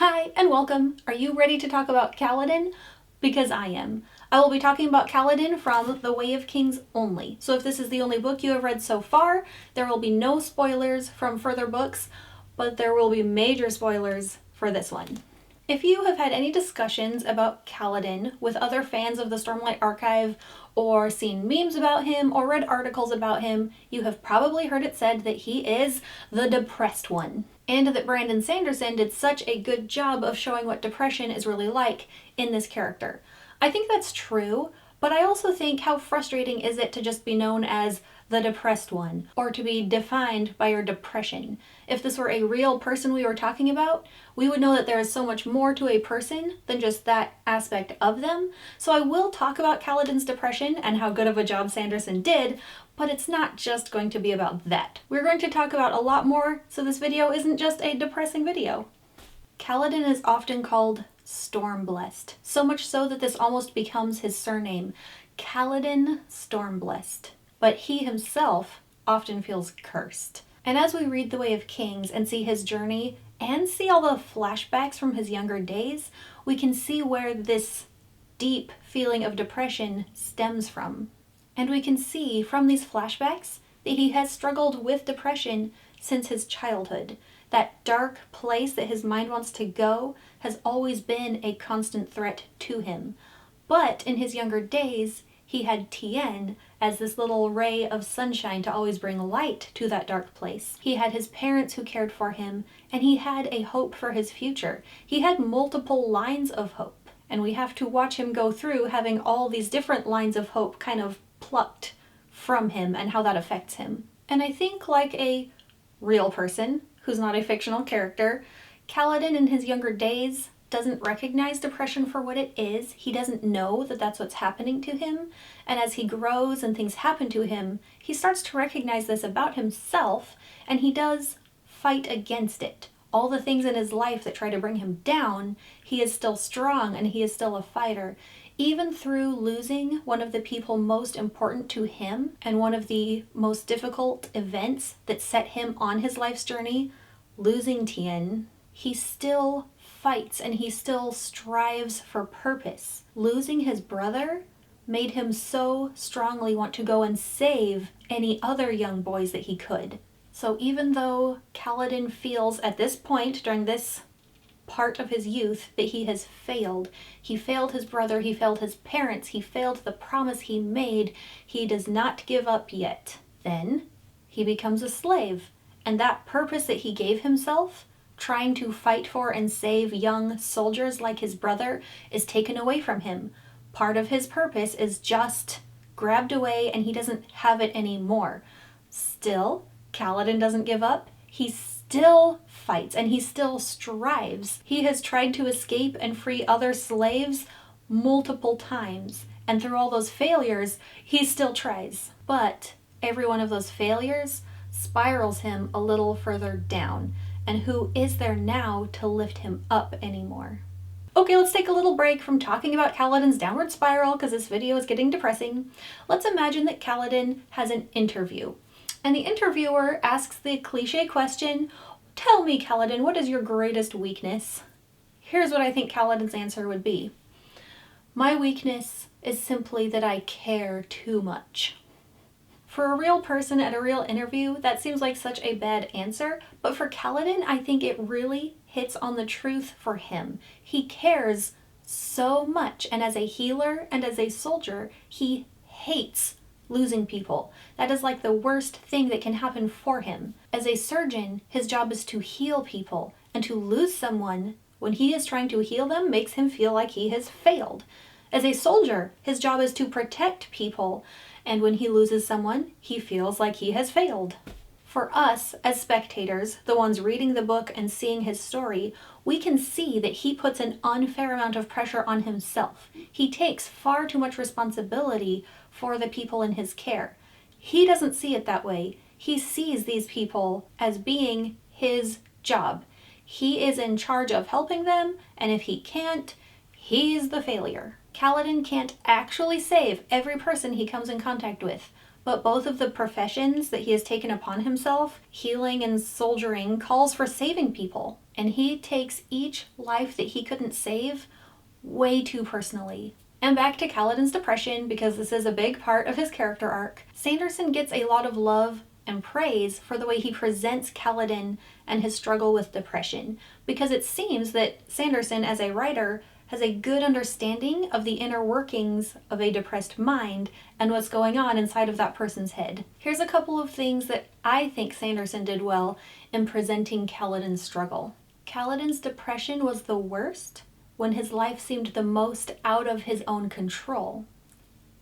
Hi, and welcome. Are you ready to talk about Kaladin? Because I am. I will be talking about Kaladin from The Way of Kings only. So if this is the only book you have read so far, there will be no spoilers from further books, but there will be major spoilers for this one. If you have had any discussions about Kaladin with other fans of the Stormlight Archive, or seen memes about him, or read articles about him, you have probably heard it said that he is the depressed one. And that Brandon Sanderson did such a good job of showing what depression is really like in this character. I think that's true, but I also think how frustrating is it to just be known as the depressed one, or to be defined by your depression. If this were a real person we were talking about, we would know that there is so much more to a person than just that aspect of them. So I will talk about Kaladin's depression and how good of a job Sanderson did, but it's not just going to be about that. We're going to talk about a lot more, so this video isn't just a depressing video. Kaladin is often called Stormblessed, so much so that this almost becomes his surname, Kaladin Stormblessed. But he himself often feels cursed. And as we read The Way of Kings and see his journey and see all the flashbacks from his younger days, we can see where this deep feeling of depression stems from. And we can see from these flashbacks that he has struggled with depression since his childhood. That dark place that his mind wants to go has always been a constant threat to him. But in his younger days, he had Tien as this little ray of sunshine to always bring light to that dark place. He had his parents who cared for him, and he had a hope for his future. He had multiple lines of hope, and we have to watch him go through having all these different lines of hope kind of plucked from him and how that affects him. And I think, like a real person who's not a fictional character, Kaladin in his younger days doesn't recognize depression for what it is. He doesn't know that that's what's happening to him. And as he grows and things happen to him, he starts to recognize this about himself, and he does fight against it. All the things in his life that try to bring him down, he is still strong and he is still a fighter. Even through losing one of the people most important to him and one of the most difficult events that set him on his life's journey, losing Tien, he still fights and he still strives for purpose. Losing his brother made him so strongly want to go and save any other young boys that he could. So even though Kaladin feels at this point, during this part of his youth, that he has failed, he failed his brother, he failed his parents, he failed the promise he made, he does not give up yet. Then he becomes a slave, and that purpose that he gave himself, trying to fight for and save young soldiers like his brother, is taken away from him. Part of his purpose is just grabbed away and he doesn't have it anymore. Still, Kaladin doesn't give up. He still fights and he still strives. He has tried to escape and free other slaves multiple times, and through all those failures, he still tries. But every one of those failures spirals him a little further down. And who is there now to lift him up anymore? Okay, let's take a little break from talking about Kaladin's downward spiral because this video is getting depressing. Let's imagine that Kaladin has an interview. And the interviewer asks the cliche question, "Tell me, Kaladin, what is your greatest weakness?" Here's what I think Kaladin's answer would be. "My weakness is simply that I care too much." For a real person at a real interview, that seems like such a bad answer, but for Kaladin, I think it really hits on the truth for him. He cares so much, and as a healer and as a soldier, he hates losing people. That is like the worst thing that can happen for him. As a surgeon, his job is to heal people, and to lose someone when he is trying to heal them makes him feel like he has failed. As a soldier, his job is to protect people, and when he loses someone, he feels like he has failed. For us, as spectators, the ones reading the book and seeing his story, we can see that he puts an unfair amount of pressure on himself. He takes far too much responsibility for the people in his care. He doesn't see it that way. He sees these people as being his job. He is in charge of helping them, and if he can't, he's the failure. Kaladin can't actually save every person he comes in contact with, but both of the professions that he has taken upon himself, healing and soldiering, calls for saving people. and he takes each life that he couldn't save way too personally. And back to Kaladin's depression, because this is a big part of his character arc. Sanderson gets a lot of love and praise for the way he presents Kaladin and his struggle with depression, because it seems that Sanderson, as a writer, has a good understanding of the inner workings of a depressed mind and what's going on inside of that person's head. Here's a couple of things that I think Sanderson did well in presenting Kaladin's struggle. Kaladin's depression was the worst when his life seemed the most out of his own control,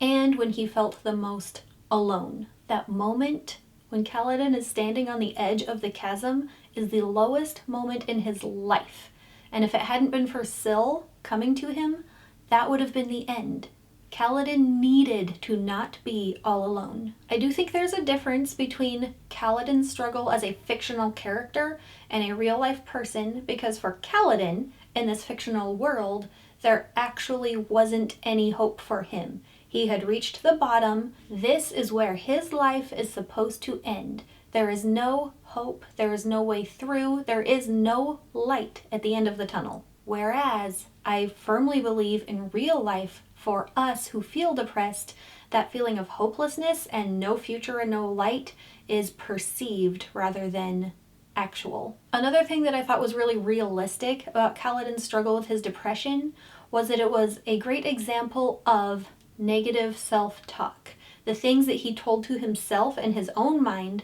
and when he felt the most alone. That moment when Kaladin is standing on the edge of the chasm is the lowest moment in his life. And if it hadn't been for Syl coming to him, that would have been the end. Kaladin needed to not be all alone. I do think there's a difference between Kaladin's struggle as a fictional character and a real-life person, because for Kaladin, in this fictional world, there actually wasn't any hope for him. He had reached the bottom. This is where his life is supposed to end. There is no hope, there is no way through, there is no light at the end of the tunnel. Whereas I firmly believe in real life, for us who feel depressed, that feeling of hopelessness and no future and no light is perceived rather than actual. Another thing that I thought was really realistic about Kaladin's struggle with his depression was that it was a great example of negative self-talk. The things that he told to himself in his own mind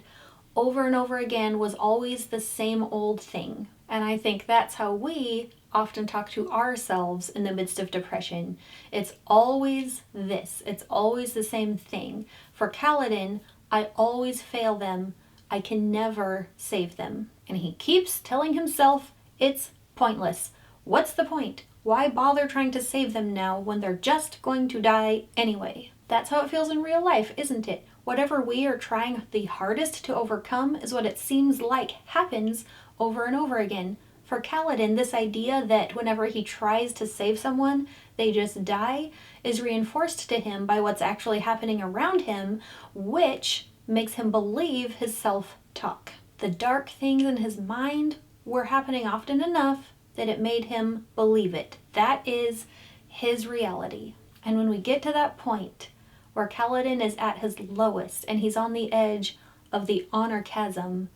over and over again was always the same old thing. And I think that's how we often talk to ourselves in the midst of depression. It's always this. It's always the same thing. For Kaladin, I always fail them. I can never save them. And he keeps telling himself it's pointless. What's the point? Why bother trying to save them now when they're just going to die anyway? That's how it feels in real life, isn't it? Whatever we are trying the hardest to overcome is what it seems like happens over and over again. For Kaladin, this idea that whenever he tries to save someone, they just die, is reinforced to him by what's actually happening around him, which makes him believe his self-talk. The dark things in his mind were happening often enough that it made him believe it. That is his reality. And when we get to that point where Kaladin is at his lowest and he's on the edge of the honor chasm,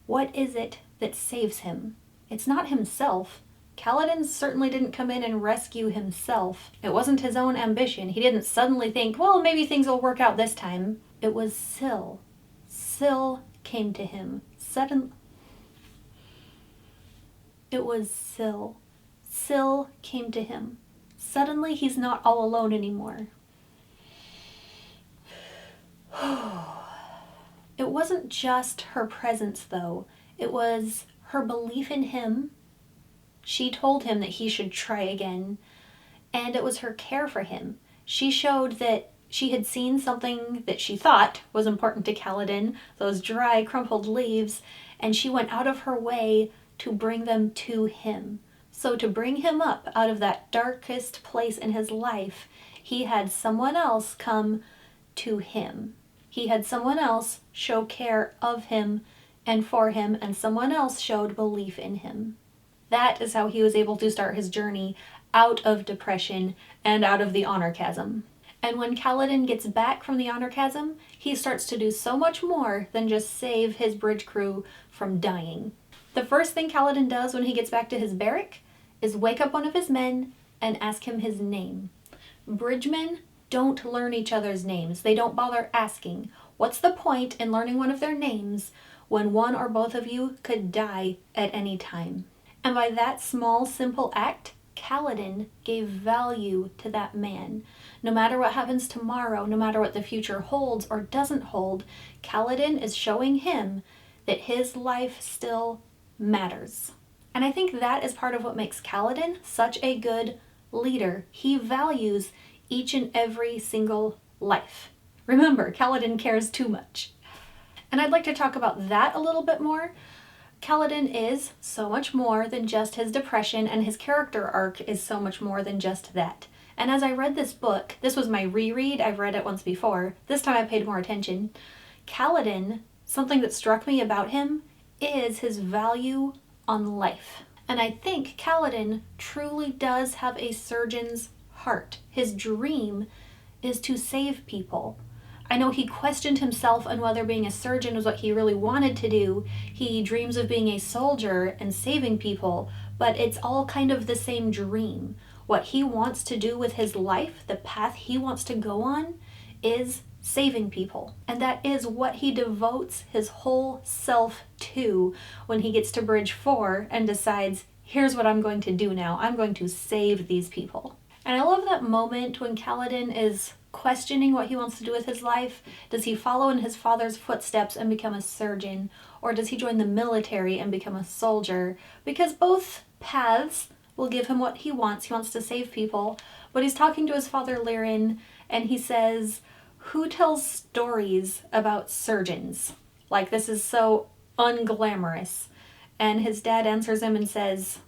what is it that saves him? It's not himself. Kaladin certainly didn't come in and rescue himself. It wasn't his own ambition. He didn't suddenly think, well, maybe things will work out this time. It was Syl. Syl came to him. It was Syl. Syl came to him. Suddenly he's not all alone anymore. It wasn't just her presence, though. It was her belief in him. She told him that he should try again. And it was her care for him. She showed that she had seen something that she thought was important to Kaladin, those dry, crumpled leaves, and she went out of her way to bring them to him. So to bring him up out of that darkest place in his life, he had someone else come to him. He had someone else show care of him and for him, and someone else showed belief in him. That is how he was able to start his journey out of depression and out of the honor chasm. And when Kaladin gets back from the honor chasm, he starts to do so much more than just save his bridge crew from dying. The first thing Kaladin does when he gets back to his barrack is wake up one of his men and ask him his name. Bridgemen don't learn each other's names. They don't bother asking. What's the point in learning one of their names when one or both of you could die at any time? And by that small, simple act, Kaladin gave value to that man. No matter what happens tomorrow, no matter what the future holds or doesn't hold, Kaladin is showing him that his life still matters. And I think that is part of what makes Kaladin such a good leader. He values each and every single life. Remember, Kaladin cares too much. And I'd like to talk about that a little bit more. Kaladin is so much more than just his depression, and his character arc is so much more than just that. And as I read this book, this was my reread, I've read it once before, this time I paid more attention. Kaladin, something that struck me about him is his value on life. And I think Kaladin truly does have a surgeon's heart. His dream is to save people. I know he questioned himself on whether being a surgeon was what he really wanted to do. He dreams of being a soldier and saving people, but it's all kind of the same dream. What he wants to do with his life, the path he wants to go on, is saving people. And that is what he devotes his whole self to when he gets to Bridge 4 and decides, here's what I'm going to do now. I'm going to save these people. And I love that moment when Kaladin is questioning what he wants to do with his life. Does he follow in his father's footsteps and become a surgeon? Or does he join the military and become a soldier? Because both paths will give him what he wants. He wants to save people. But he's talking to his father, Lirin, and he says, who tells stories about surgeons? Like, this is so unglamorous. And his dad answers him and says,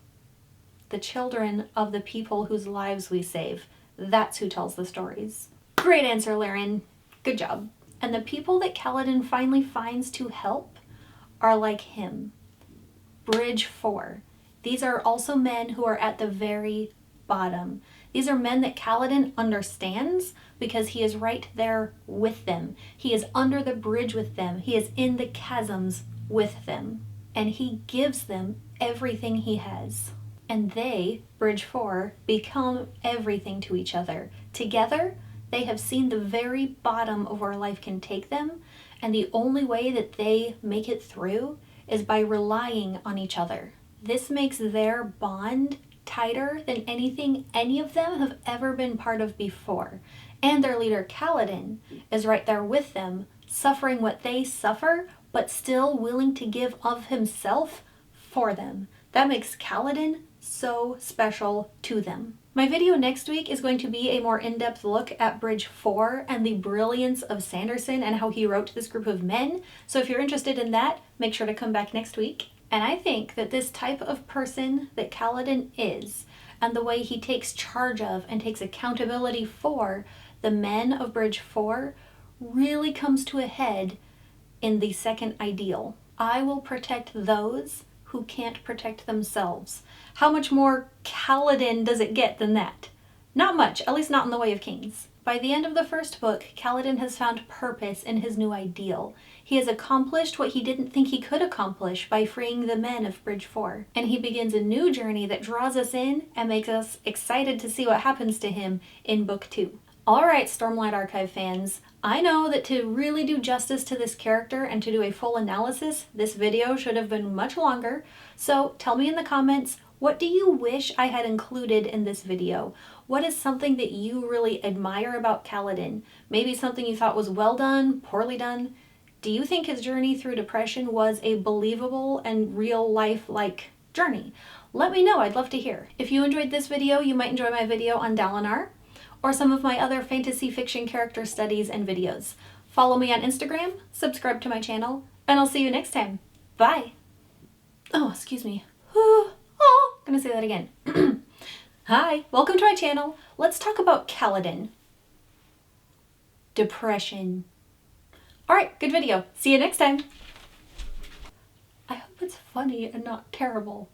the children of the people whose lives we save. That's who tells the stories. Great answer, Lirin. Good job. And the people that Kaladin finally finds to help are like him. Bridge 4. These are also men who are at the very bottom. These are men that Kaladin understands because he is right there with them. He is under the bridge with them. He is in the chasms with them. And he gives them everything he has. And they, Bridge 4, become everything to each other. Together, they have seen the very bottom of where life can take them, and the only way that they make it through is by relying on each other. This makes their bond tighter than anything any of them have ever been part of before. And their leader, Kaladin, is right there with them, suffering what they suffer, but still willing to give of himself for them. That makes Kaladin so special to them. My video next week is going to be a more in-depth look at Bridge 4 and the brilliance of Sanderson and how he wrote this group of men. So if you're interested in that, make sure to come back next week. And I think that this type of person that Kaladin is, and the way he takes charge of and takes accountability for the men of Bridge 4, really comes to a head in the second ideal. I will protect those who can't protect themselves. How much more Kaladin does it get than that? Not much, at least not in the Way of Kings. By the end of the first book, Kaladin has found purpose in his new ideal. He has accomplished what he didn't think he could accomplish by freeing the men of Bridge 4. And he begins a new journey that draws us in and makes us excited to see what happens to him in Book 2. Alright, Stormlight Archive fans, I know that to really do justice to this character and to do a full analysis, this video should have been much longer. So tell me in the comments, what do you wish I had included in this video? What is something that you really admire about Kaladin? Maybe something you thought was well done, poorly done? Do you think his journey through depression was a believable and real life-like journey? Let me know, I'd love to hear. If you enjoyed this video, you might enjoy my video on Dalinar, or some of my other fantasy fiction character studies and videos. Follow me on Instagram, subscribe to my channel, and I'll see you next time. Bye! Oh, excuse me. I'm gonna say that again. Hi, welcome to my channel. Let's talk about Kaladin. Depression. Alright, good video. See you next time. I hope it's funny and not terrible.